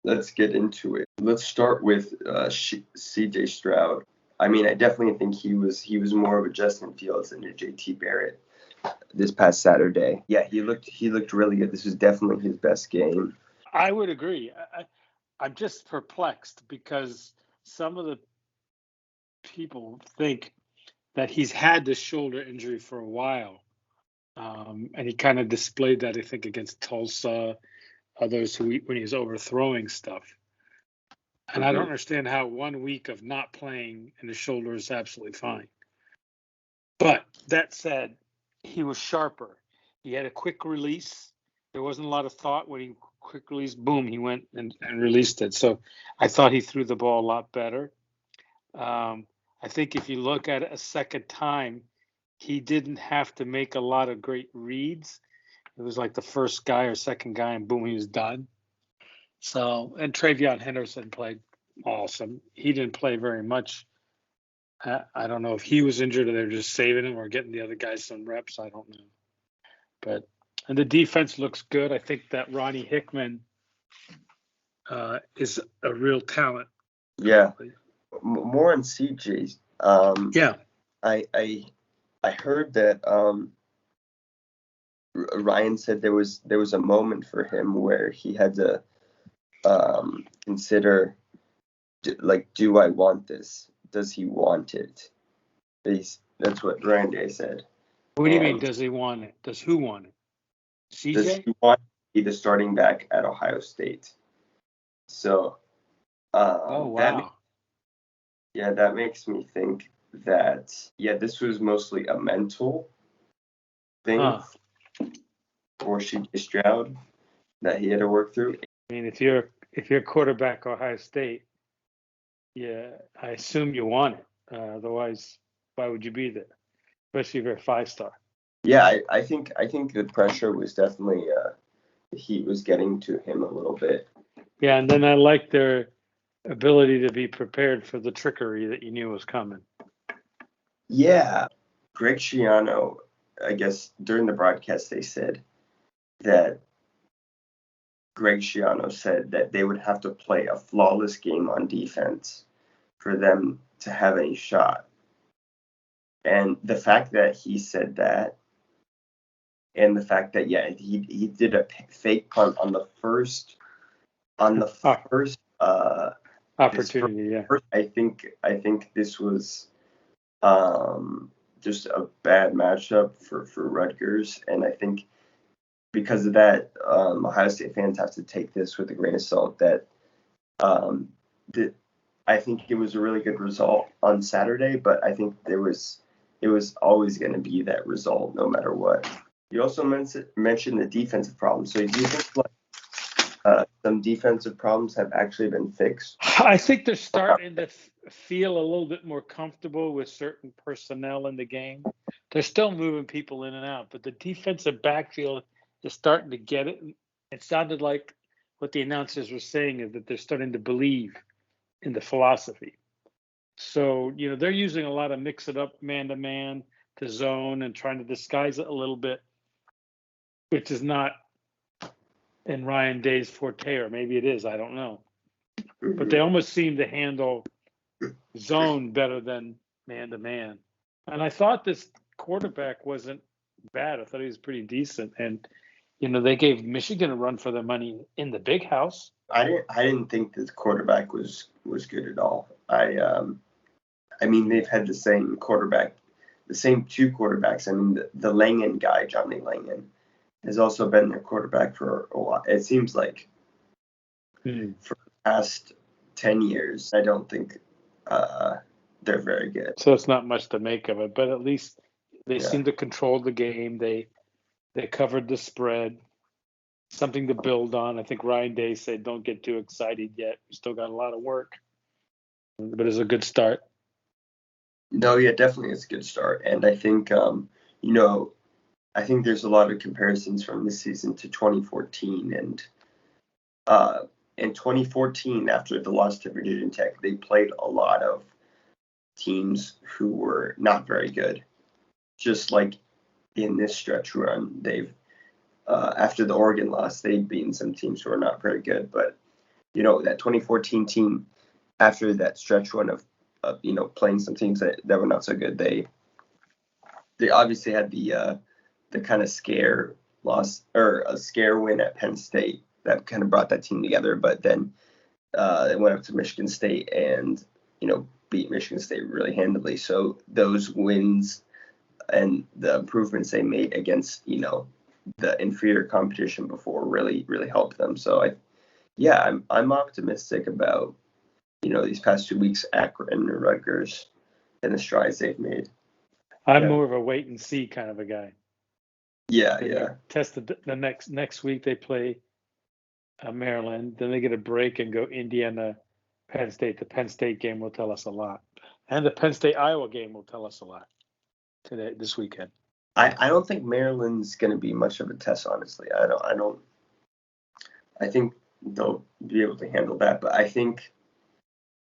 let's get into it. Let's start with C.J. Stroud. I mean, I definitely think he was more of a Justin Fields than a J.T. Barrett this past Saturday. Yeah, he looked really good. This was definitely his best game. I would agree. I'm just perplexed because some of the people think that he's had this shoulder injury for a while. And he kind of displayed that, I think, against Tulsa, others when he was overthrowing stuff. And I don't understand how 1 week of not playing and the shoulder is absolutely fine. But that said, he was sharper. He had a quick release. There wasn't a lot of thought when he quick release, boom, he went and released it. So I thought he threw the ball a lot better. I think if you look at it a second time, he didn't have to make a lot of great reads. It was like the first guy or second guy, and boom, he was done. So, and Travion Henderson played awesome. He didn't play very much. I don't know if he was injured or they're just saving him or getting the other guys some reps. I don't know. And the defense looks good. I think that Ronnie Hickman is a real talent. Yeah. More on CJ. Yeah. I heard that Ryan said there was a moment for him where he had to consider, like, do I want this? Does he want it? That's what Ryan Day said. What do you mean, does he want it? Does who want it? CJ? Does he want to be the starting back at Ohio State? So, oh, wow. That makes me think that, this was mostly a mental thing for C.J. Stroud that he had to work through. I mean, if you're quarterback Ohio State, yeah, I assume you want it. Otherwise, why would you be there? Especially if you're a 5-star. Yeah, I think the pressure was definitely the heat was getting to him a little bit. Yeah, and then I like their ability to be prepared for the trickery that you knew was coming. Yeah, Greg Schiano, I guess during the broadcast they said that Greg Schiano said that they would have to play a flawless game on defense for them to have any shot. And the fact that he said that, and the fact that he did a fake punt on the first opportunity. I think this was just a bad matchup for Rutgers, and I think because of that, Ohio State fans have to take this with a grain of salt. That I think it was a really good result on Saturday, but I think it was always going to be that result no matter what. You also mentioned the defensive problems. So do you think some defensive problems have actually been fixed? I think they're starting to feel a little bit more comfortable with certain personnel in the game. They're still moving people in and out, but the defensive backfield is starting to get it. It sounded like what the announcers were saying is that they're starting to believe in the philosophy. So, they're using a lot of mix it up man-to-man to zone and trying to disguise it a little bit, which is not in Ryan Day's forte, or maybe it is, I don't know. But they almost seem to handle zone better than man-to-man. And I thought this quarterback wasn't bad. I thought he was pretty decent. And, they gave Michigan a run for their money in the big house. I didn't think the quarterback was good at all. I mean, they've had the same quarterback, the same two quarterbacks. I mean, the Langen guy, Johnny Langen, has also been their quarterback for a while. It seems like for the past 10 years. I don't think they're very good. So it's not much to make of it, but at least they seem to control the game. They covered the spread. Something to build on. I think Ryan Day said, don't get too excited yet. We still got a lot of work. But it's a good start. No, yeah, definitely it's a good start. And I think, I think there's a lot of comparisons from this season to 2014. And in 2014, after the loss to Virginia Tech, they played a lot of teams who were not very good. Just like in this stretch run, they've after the Oregon loss, they've beaten some teams who are not very good. But that 2014 team, after that stretch run of playing some teams that were not so good, they obviously had the kind of scare loss or a scare win at Penn State that kind of brought that team together. But then it went up to Michigan State and beat Michigan State really handily. So those wins and the improvements they made against the inferior competition before really helped them. So I'm optimistic about these past 2 weeks, Akron and Rutgers, and the strides they've made. I'm Yeah. more of a wait and see kind of a guy. Yeah. Test the next week they play Maryland, then they get a break and go Indiana, Penn State. The Penn State game will tell us a lot, and the Penn State Iowa game will tell us a lot this weekend. I don't think Maryland's going to be much of a test, honestly. I think they'll be able to handle that, but I think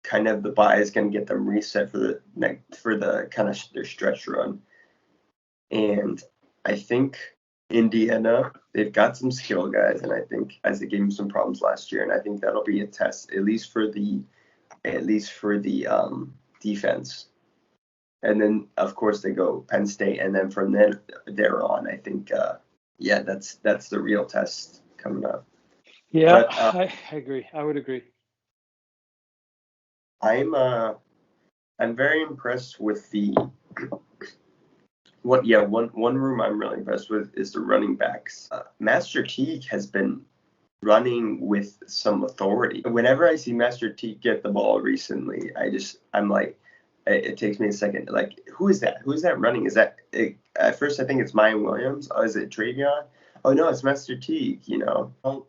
kind of the bye is going to get them reset for the kind of their stretch run. And I think Indiana, they've got some skill guys, and I think as they gave them some problems last year, and I think that'll be a test at least for the defense. And then of course they go Penn State, and then from there on, I think that's the real test coming up. Yeah, but, I agree. I would agree. I'm very impressed with one room I'm really impressed with is the running backs. Master Teague has been running with some authority. Whenever I see Master Teague get the ball recently, I'm like, it takes me a second. Like, who is that? Who is that running? Is that at first I think it's Mayan Williams? Oh, is it Travion? Oh no, it's Master Teague. I don't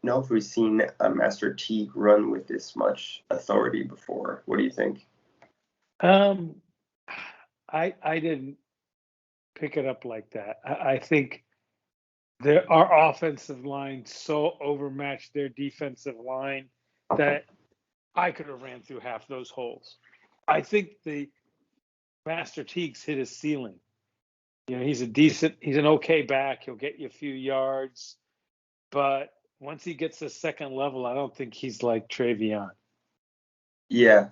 know if we've seen a Master Teague run with this much authority before. What do you think? I didn't pick it up like that. I think our offensive line so overmatched their defensive line that I could have ran through half those holes. I think the Master Teague's hit his ceiling. He's an okay back. He'll get you a few yards, but once he gets to second level, I don't think he's like Travion. Yeah,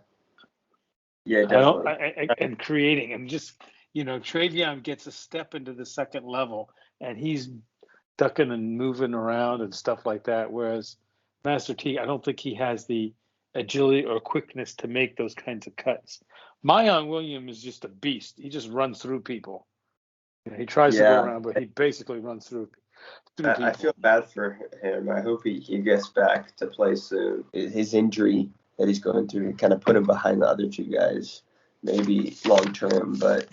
definitely. And creating and just Travion gets a step into the second level and he's ducking and moving around and stuff like that. Whereas Master Teague, I don't think he has the agility or quickness to make those kinds of cuts. Mayan Williams is just a beast. He just runs through people. He tries to go around, but he basically runs through people. I feel bad for him. I hope he gets back to play soon. His injury that he's going through kind of put him behind the other two guys, maybe long term. But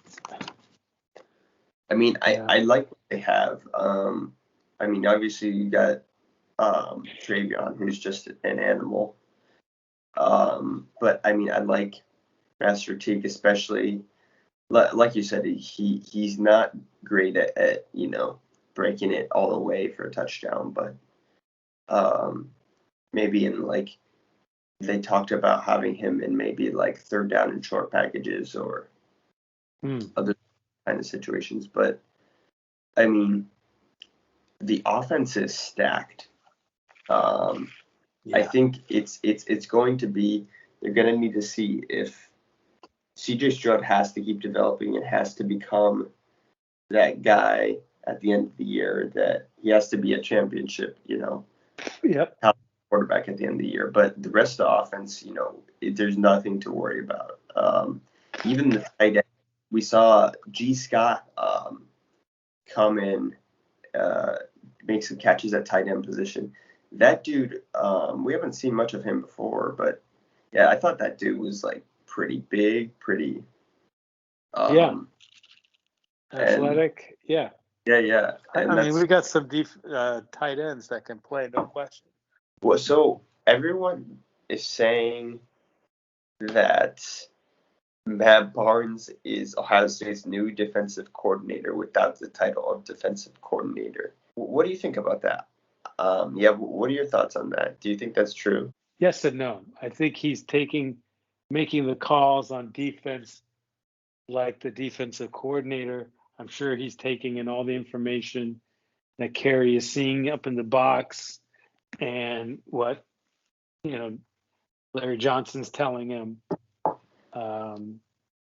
I mean, I like what they have. Obviously you got Travion, who's just an animal. But I mean, I like Master Teague, especially. Like you said, he's not great at breaking it all the way for a touchdown, but maybe in they talked about having him in maybe like third down and short packages or other kind of situations. But I mean, the offense is stacked. I think it's going to be, they're going to need to see if CJ Stroud has to keep developing and has to become that guy at the end of the year, that he has to be a championship, quarterback at the end of the year. But the rest of the offense, there's nothing to worry about. Even the tight end, we saw G. Scott come in, make some catches at tight end position. That dude, we haven't seen much of him before, but yeah, I thought that dude was like pretty big, pretty athletic. Yeah. And we got some deep tight ends that can play, no question. Well, so everyone is saying that Matt Barnes is Ohio State's new defensive coordinator without the title of defensive coordinator. What do you think about that? What are your thoughts on that? Do you think that's true? Yes and no. I think he's making the calls on defense like the defensive coordinator. I'm sure he's taking in all the information that Kerry is seeing up in the box and what Larry Johnson's telling him, and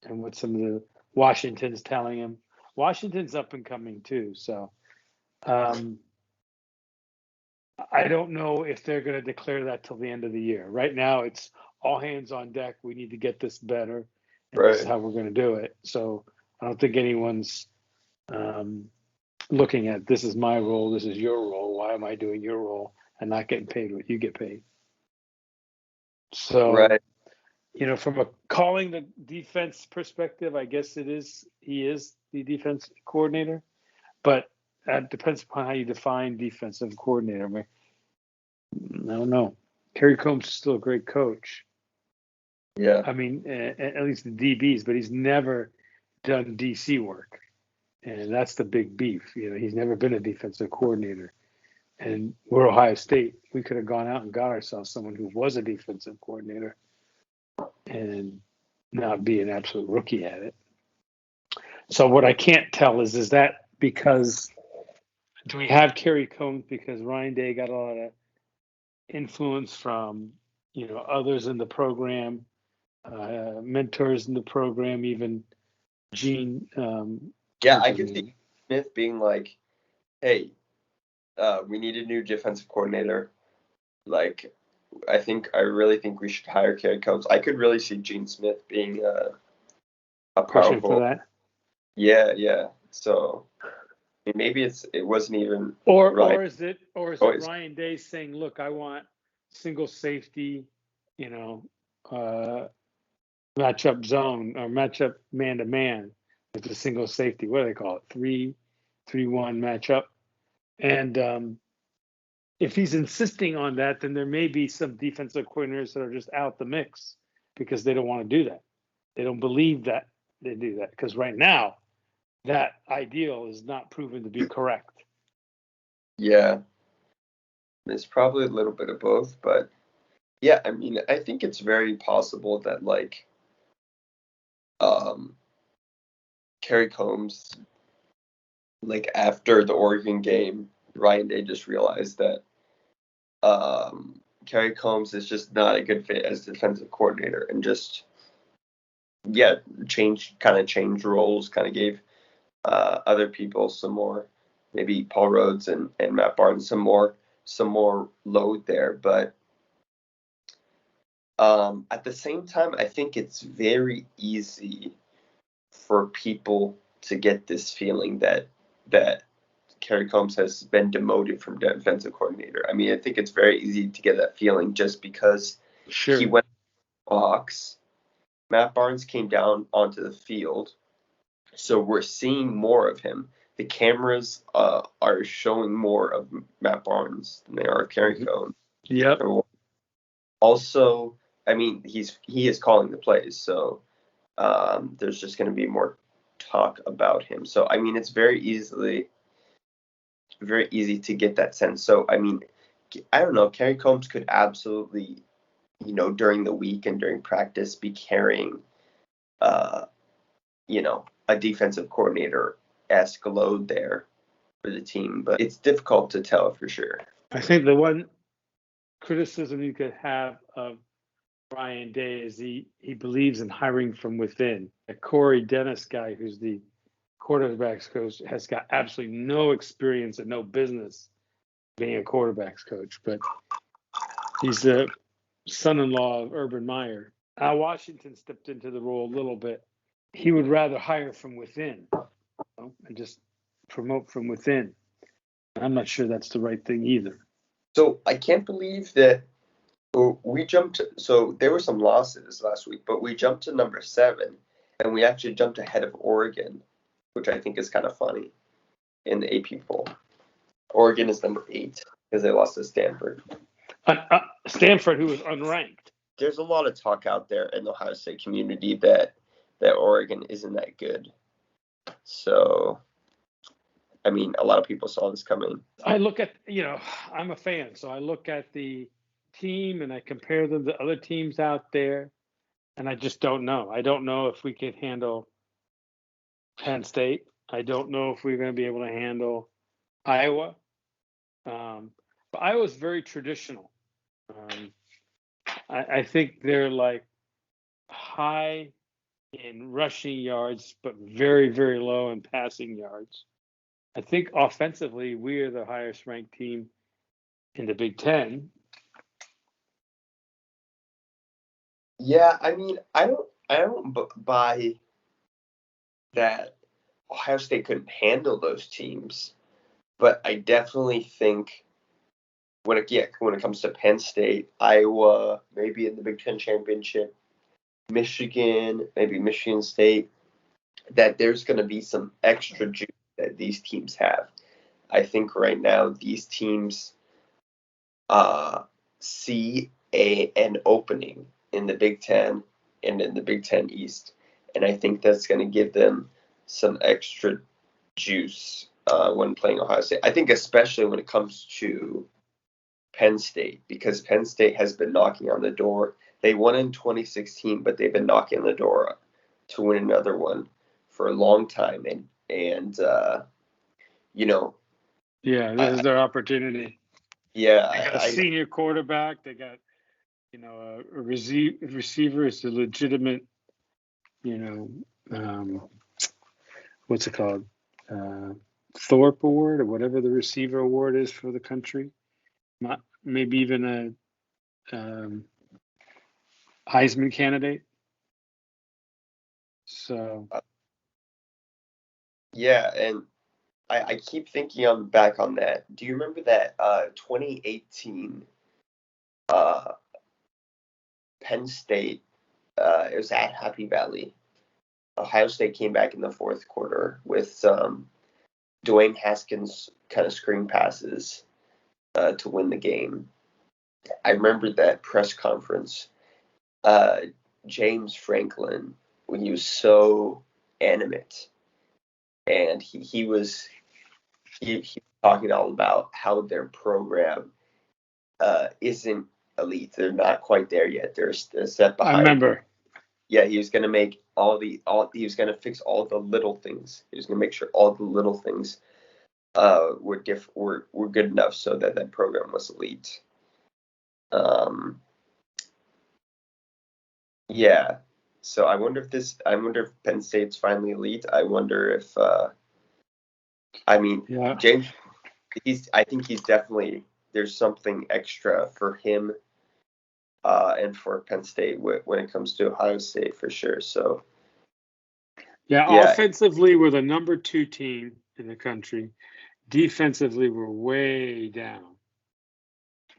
what some of the Washington's telling him. Washington's up and coming too, so I don't know if they're going to declare that till the end of the year. Right now, it's all hands on deck. We need to get this better, and this is how we're going to do it. So I don't think anyone's looking at this is my role, this is your role. Why am I doing your role and not getting paid what you get paid? So, from a calling the defense perspective, I guess he is the defense coordinator, but that depends upon how you define defensive coordinator. I don't know. Kerry Combs is still a great coach. Yeah. I mean, at least the DBs, but he's never done DC work. And that's the big beef. He's never been a defensive coordinator. And we're Ohio State. We could have gone out and got ourselves someone who was a defensive coordinator and not be an absolute rookie at it. So what I can't tell is that because do we have Kerry Combs because Ryan Day got a lot of influence from others in the program, mentors in the program, even Gene. I could see Smith being like, "Hey, we need a new defensive coordinator. Like, I really think we should hire Kerry Combs." I could really see Gene Smith being a pushing powerful. For that. Yeah. So maybe it wasn't even. Or is it Ryan Day saying, "Look, I want single safety, matchup zone or matchup man to man with a single safety. What do they call it? 3-3-1 matchup." And if he's insisting on that, then there may be some defensive coordinators that are just out the mix because they don't want to do that. They don't believe that they do that because right now that ideal is not proven to be correct. Yeah. It's probably a little bit of both, but yeah, I mean, I think it's very possible that Kerry Combs, after the Oregon game, Ryan Day just realized that Kerry Combs is just not a good fit as defensive coordinator, and just change roles, kind of gave other people some more, maybe Paul Rhodes and Matt Barnes some more load there, but at the same time, I think it's very easy for people to get this feeling that Kerry Combs has been demoted from defensive coordinator. I mean, I think it's very easy to get that feeling just because he went to the box. Matt Barnes came down onto the field, so we're seeing more of him. The cameras are showing more of Matt Barnes than they are of Kerry Combs. Yep. Also, I mean, he is calling the plays, so there's just going to be more talk about him. So I mean, it's very easy to get that sense. So I mean, I don't know. Kerry Combs could absolutely, during the week and during practice, be carrying, a defensive coordinator-esque load there for the team, but it's difficult to tell for sure. I think the one criticism you could have of Ryan Day is he believes in hiring from within. A Corey Dennis guy, who's the quarterbacks coach, has got absolutely no experience and no business being a quarterbacks coach, but he's the son-in-law of Urban Meyer. Al Washington stepped into the role a little bit. He would rather hire from within and just promote from within. I'm not sure that's the right thing either. So I can't believe that we jumped. So there were some losses last week, but we jumped to number 7, and we actually jumped ahead of Oregon, which I think is kind of funny in the AP poll. Oregon is number 8 because they lost to Stanford. Stanford, who was unranked. There's a lot of talk out there in the Ohio State community that Oregon isn't that good. So, I mean, a lot of people saw this coming. I look at, I'm a fan, so I look at the team and I compare them to other teams out there, and I just don't know. I don't know if we could handle Penn State. I don't know if we're going to be able to handle Iowa. But Iowa's very traditional. I think they're like high in rushing yards, but very, very low in passing yards. I think offensively, we are the highest ranked team in the Big Ten. Yeah, I mean, I don't buy that Ohio State couldn't handle those teams, but I definitely think when it comes to Penn State, Iowa, maybe in the Big Ten championship, Michigan, maybe Michigan State, that there's going to be some extra juice that these teams have. I think right now these teams uh, see an opening in the Big Ten and in the Big Ten East, and I think that's going to give them some extra juice when playing Ohio State. I think especially when it comes to Penn State, because Penn State has been knocking on the door. They won in 2016, but they've been knocking on the door to win another one for a long time, and you know, Yeah, this is I their opportunity. yeah, They got a senior quarterback. They got, a receiver is a legitimate, you know, what's it called? Uh, Thorpe Award or whatever the receiver award is for the country. Not maybe even a Heisman candidate. So yeah, and I keep thinking on back on that. Do you remember that 2018 uh, Penn State? It was at Happy Valley. Ohio State came back in the fourth quarter with Dwayne Haskins kind of screen passes to win the game. I remember that press conference. Uh, James Franklin, when he was so animate, and he was talking all about how their program isn't elite. They're not quite there yet. They're a step I behind. remember. Yeah, he was gonna make he was gonna fix all the little things. He was gonna make sure all the little things were good enough so that that program was elite. Um, yeah. So I wonder if Penn State's finally elite. I wonder if I mean Yeah. James I think he's definitely there's something extra for him and for Penn State when it comes to Ohio State for sure. So Yeah, yeah, offensively, we're the number 2 team in the country. Defensively, we're way down.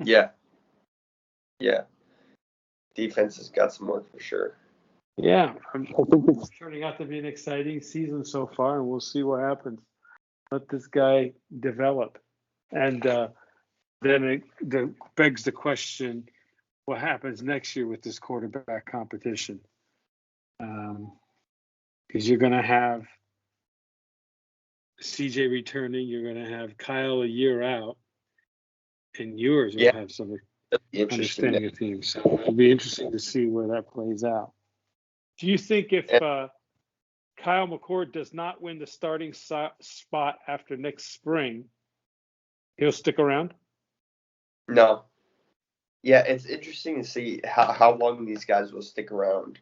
yeah, yeah. Defense has got some work for sure. Yeah, I think it's turning out to be an exciting season so far, and we'll see what happens. Let this guy develop. And then it begs the question, what happens next year with this quarterback competition? Because you're going to have CJ returning, you're going to have Kyle a year out, and yours will Yeah, have some interesting. understanding of things. So it'll be interesting to see where that plays out. Do you think if Kyle McCord does not win the starting spot after next spring, he'll stick around? No, yeah, it's interesting to see how long these guys will stick around.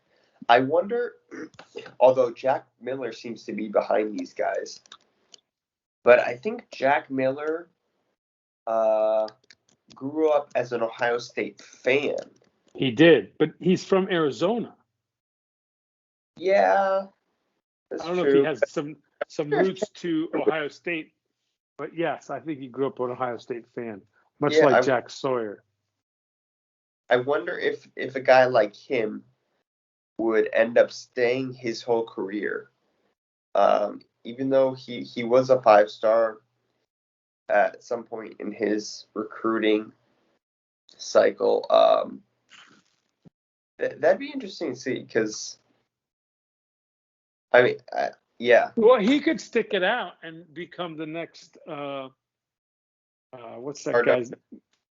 I wonder, although Jack Miller seems to be behind these guys, but I think Jack Miller uh, grew up as an Ohio State fan. He did, but he's from Arizona. Yeah, I that's don't know if he true. has some roots to Ohio State, but yes, I think he grew up an Ohio State fan, much Yeah, like Jack Sawyer. I wonder if a guy like him would end up staying his whole career. Even though he was a 5-star at some point in his recruiting cycle, that'd be interesting to see because I mean, yeah, Well, he could stick it out and become the next. What's that Arno, guy's?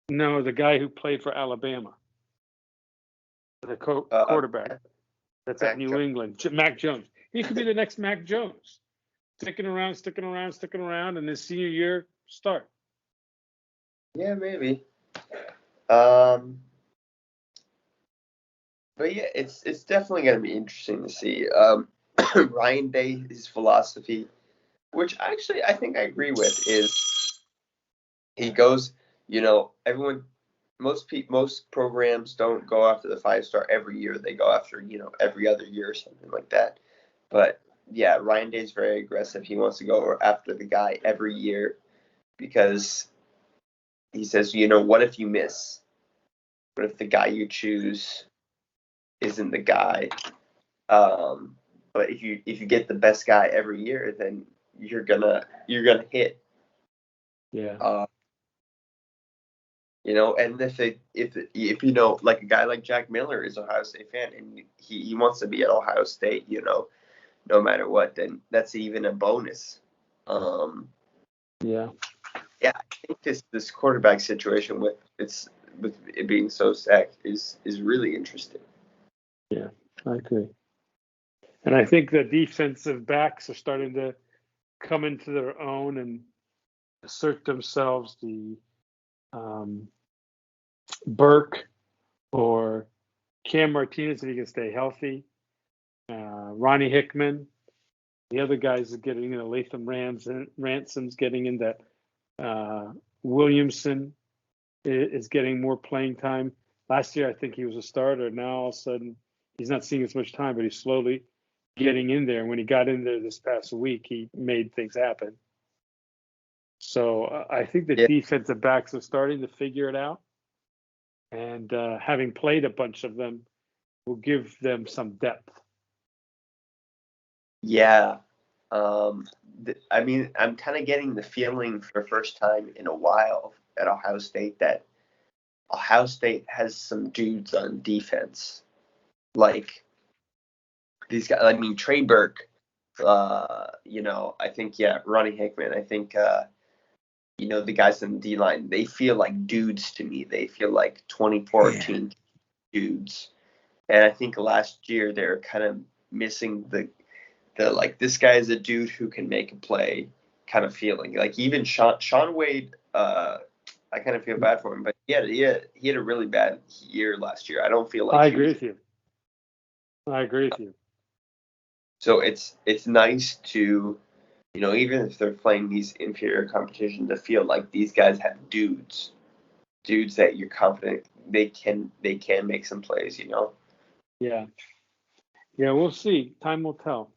No, the guy who played for Alabama, the uh, quarterback that's at Mac New Jones. England, Mac Jones. He could be the next Mac Jones, sticking around, sticking around, sticking around, and his senior year start. Yeah, maybe. Um, But yeah, it's definitely going to be interesting to see. Ryan Day, his philosophy, which actually I think I agree with, is he goes, everyone, most programs don't go after the 5-star every year. They go after, every other year or something like that. But yeah, Ryan Day's very aggressive. He wants to go after the guy every year because he says, what if you miss? What if the guy you choose isn't the guy? Um, but if you get the best guy every year, then you're gonna hit. Yeah. Uh, and if like a guy like Jack Miller is an Ohio State fan and he wants to be at Ohio State, no matter what, then that's even a bonus. Um, Yeah. yeah, I think this quarterback situation with it being so stacked is really interesting. Yeah. I agree. And I think the defensive backs are starting to come into their own and assert themselves. The um, Burke or Cam Martinez, if he can stay healthy. Ronnie Hickman. The other guys are getting, Ransom's getting in that. Williamson is getting more playing time. Last year, I think he was a starter. Now, all of a sudden, he's not seeing as much time, but he's slowly getting in there. And when he got in there this past week, he made things happen. So I think the Yeah, defensive backs are starting to figure it out. And having played a bunch of them will give them some depth. yeah. I mean, I'm kind of getting the feeling for the first time in a while at Ohio State that Ohio State has some dudes on defense. Like these guys, I mean, Trey Burke, I think, yeah, Ronnie Hickman, I think, the guys in the D line, they feel like dudes to me. They feel like Yeah. 2014 dudes. And I think last year they're kind of missing the like this guy is a dude who can make a play kind of feeling. Like even Sean Wade, I kind of feel bad for him, but he had a really bad year last year. I don't feel like I he agree was. with you. I agree with you. So it's nice to, even if they're playing these inferior competition, to feel like these guys have dudes that you're confident they can make some plays. Yeah. Yeah, we'll see. Time will tell.